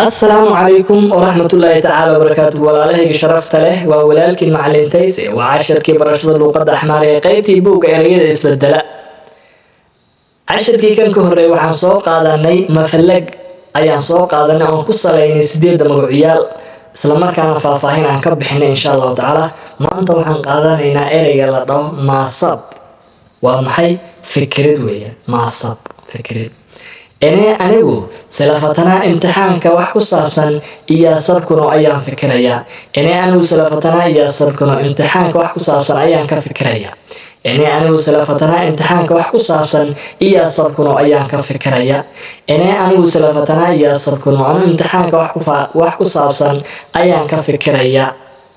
السلام عليكم ورحمة الله تعالى وبركاته. والله شرفت له وولالك المعلم تيسي وعشر كبر رشد الوقت أحمر قيبتي بوك أريد إسبدلا عشر كي كان كهري وحن سوق قادني مفلق أيان سوق قادني عن قصة لين سديد مقعيال سلام كان فافاهين عن كبحنا إن شاء الله تعالى ما أنت وحن قادنينا أريد الله ما صب ومحي فكرت ويا ما صب فكرت anigu salafatana imtixaanka wax ku saabsan iyo sabkuna ayaan fikiraya anigu salafatana iyo sabkuna imtixaanka wax ku saabsan ayaan ka fikiraya anigu salafatana imtixaanka wax ku saabsan iyo sabkuna ayaan ka fikiraya anigu salafatana iyo sabkuna imtixaanka wax ku saabsan ayaan ka fikiraya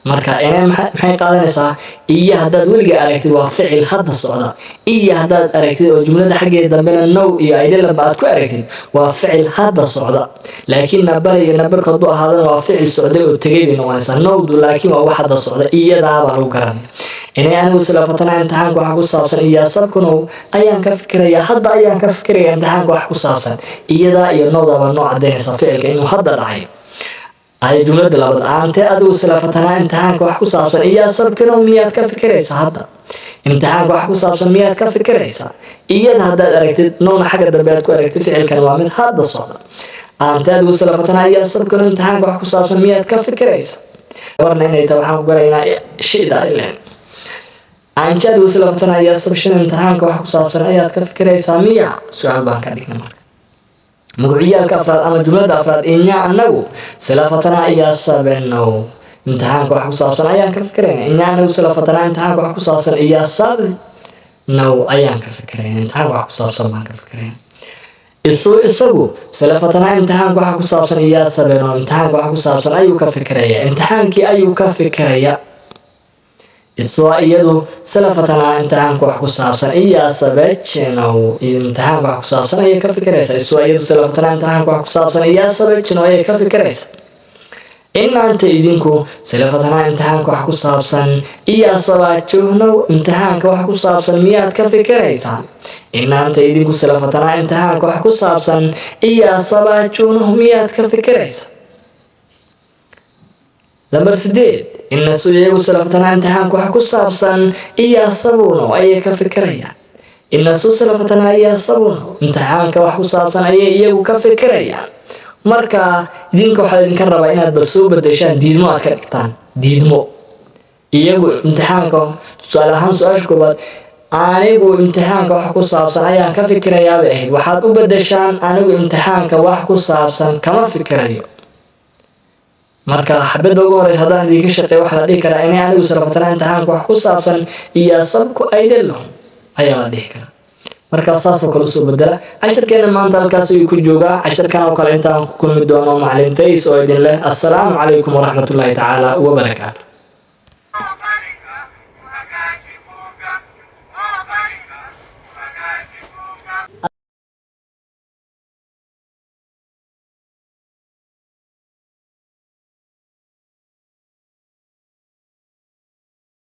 marka maxay qaadanaysaa iyo hadaad weliga aragtid waa ficil hadda socda iyo hadaad aragtid oo jumlada xageeda dambena now iyo idila baad ku aragtid waa ficil hadda socda laakiin nabariga nabarkoodu ahaadan waa ficil socday oo tagay bay noqonaysaa nowdu laakiin waa wax hadda socda iyadaaba lagu garanaya anigu salafatana imtixaanka wax ku saabsan iyo sabkuna ayaan ka fikiraya hadda ayaan ka fikiraya imtixaanka wax ku saabsan iyada iyo nowdaba noo cadeynaysa ficilka inuu hadda dhacay ay jumlada labaad aantee adigu salafatana imtixaanka wax ku saabsan iyo sabkana miyaad ka fikiraysaa hadda imtixaanka wax ku saabsan miyaad ka fikiraysaa iyada hadaad aragtid noona xagga dambe aad ku aragtid ficilkan waa mid hadda socda aantee adigu salafatana iyo sabkana imtixaanka wax ku saabsan miyaad ka fikiraysaa warna inay tahay waxaan ku garaynaa shida ileen aantee adigu salafatana iyo sabkana imtixaanka wax ku saabsan ayaad ka fikiraysaa miya su'aal baan ka dhignay marka مقعيالك أفراد أما جملة أفراد إني أنه سلافتنا إيا سابنو امتحانك وحكو صابسن أيان كفكرين إني أنه سلافتنا امتحانك وحكو صابسن إيا سابنو أيان كفكرين امتحانك وحكو صابسن ما كفكرين إساقو سلافتنا امتحانك وحكو صابسن إيا سابنو امتحانك وحكو صابسن أيو كفكرين امتحانك أيو كفكرين isoo iyadu salafatana imtixaanka wax ku saabsan iyo sabajino imtixaanka wax ku saabsan ay ka fikiraysaa isoo iyadu salafatana imtixaanka wax ku saabsan iyo sabajino ay ka fikiraysaa inaanta idinku salafatana imtixaanka wax ku saabsan iyo sabajino imtixaanka wax ku saabsan miyaad ka fikiraysaa inaanta idinku salafatana imtixaanka wax ku saabsan iyo sabajino miyaad ka fikiraysaa lambar 8 إن سوية سلفتنا امتحانك وحكو صابسا إيا صابونو أي كفكريا إن سلفتنا إيا صابونو امتحانك وحكو صابسا أي كفكريا marka idinka waxa idin ka rabaa inaad bal soo badashaan diidmo aad ka dhigtaan diidmo iyagu imtixaanka su'aalahan su'aasha koobaad anigu imtixaanka wax ku saabsan ayaan ka fikirayaa waxaad u badashaan anigu imtixaanka wax ku saabsan kama fikirayo marka xabada ugu horeysa hadaan idinka shaqeeyo waxa la dhihi karaa inay anigu salafatana imtixaanka wax ku saabsan iyo sabku ay leeyahay ayaa la dhihi karaa marka saas oo kale soo bedela casharkeena maanta halkaas ay ku joogaa casharkan oo kale intaan ku kulmi doono macalin Tays oo idin leh assalaamu calaykum wa rahmatullahi ta'ala wa barakaatuh.